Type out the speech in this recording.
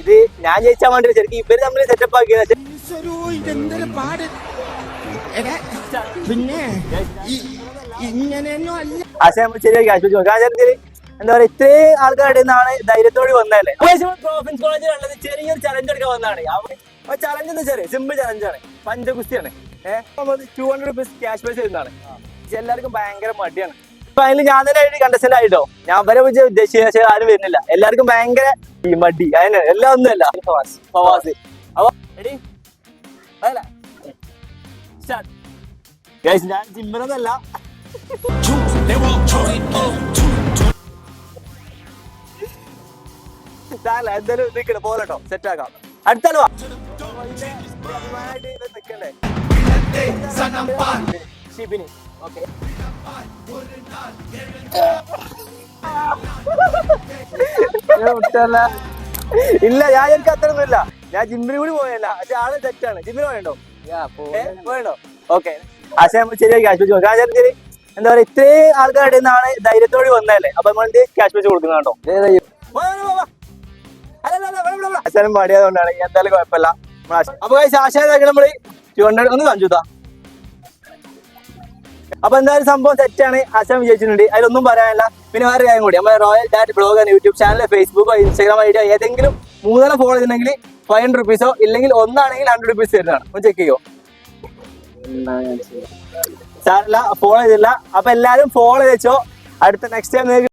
ഇത് ഞാൻ ജയിച്ചാൻ വേണ്ടി ശരിക്കും ഇവര് തമ്മിൽ സെറ്റപ്പ് ആക്കിയത്. പിന്നെ ഇങ്ങനെയൊന്നും അല്ല. പക്ഷെ നമ്മൾ ശരിയാക്കി ആശ്വസിച്ചു. കാരണം എന്താ പറയാ, ഇത്രയും ആൾക്കാരുടെ നിന്നാണ് ധൈര്യത്തോടെ വന്നതല്ലേ. പ്രോഫിൻസ് കോളേജിലുള്ളത് ചെറിയൊരു ചലഞ്ച് എടുക്കാൻ വന്നതാണ്. ആ ചലഞ്ച് എന്താ വെച്ചാൽ സിമ്പിൾ ചലഞ്ചാണ്, പഞ്ചഗുസ്തിയാണ്. 200 rupees ക്യാഷ് പ്രൈസ് വരുന്നതാണ്. എല്ലാവർക്കും ഭയങ്കര മടിയാണ്. അപ്പൊ അതിൽ ഞാൻ തന്നെ കണ്ടസ്റ്റന്റ് ആയിട്ടോ. ഞാൻ വരെ ഉദ്ദേശിച്ച ആരും വരുന്നില്ല. എല്ലാവർക്കും ഭയങ്കര മടി. അതിന് എല്ലാം ഒന്നുമല്ല. അപ്പൊ റെഡി അതല്ല സ്റ്റാർട്ട്. ഗൈസ് ഞാൻ ജിമ്മറൊന്നല്ല. എന്തായാലും നിൽക്കണ പോലെട്ടോ, സെറ്റ് ആക്കാം. അടുത്തല്ലോ നിൽക്കണ്ടേ ഷിബിനി. ഓക്കെ ഇല്ല, ഞാൻ എനിക്ക് അത്രയൊന്നുമില്ല. ഞാൻ ജിമ്മിന് കൂടി പോയല്ല. പക്ഷെ ആള് തെറ്റാണ്. ജിമ്മിന് പോയണ്ടോ? പോയണ്ടോ? ഓക്കെ. പക്ഷെ നമ്മൾ ശരിയാക്കി ക്യാഷ് വെച്ച് നോക്കാം. എന്താ പറയാ, ഇത്രയും ആൾക്കാരുടെ നിന്നാണ് ധൈര്യത്തോടെ വന്നതല്ലേ. അപ്പൊ നമ്മൾ ക്യാഷ് വെച്ച് കൊടുക്കുന്നുണ്ടോ? ആശാനും പാടിയതുകൊണ്ടാണ്. എന്തായാലും കുഴപ്പമില്ല. അപ്പൊ ആശാനും നമ്മള് 200 ഒന്ന് കാണിച്ചുതാ. അപ്പൊ എന്തായാലും സംഭവം സെറ്റാണ്. ആശാൻ വിജയിച്ചിട്ടുണ്ട്, അതിലൊന്നും പറയാനില്ല. പിന്നെ വേറെ കാര്യം കൂടി, നമ്മുടെ റോയൽ ഡാറ്റ് ബ്ലോഗ് യൂട്യൂബ് ചാനൽ, ഫേസ്ബുക്കോ ഇൻസ്റ്റാഗ്രാം ഐഡിയോ ഏതെങ്കിലും 3 ഫോളോ ചെയ്തിട്ടുണ്ടെങ്കിൽ 500 rupees, ഇല്ലെങ്കിൽ ഒന്നാണെങ്കിൽ 100 rupees തരുന്നതാണ്. ഒന്ന് ചെക്ക് ചെയ്യോ. സാറില്ല, ഫോളോ ചെയ്തില്ല. അപ്പൊ എല്ലാരും ഫോളോ ചെയ്തോ. അടുത്ത നെക്സ്റ്റ് ടൈം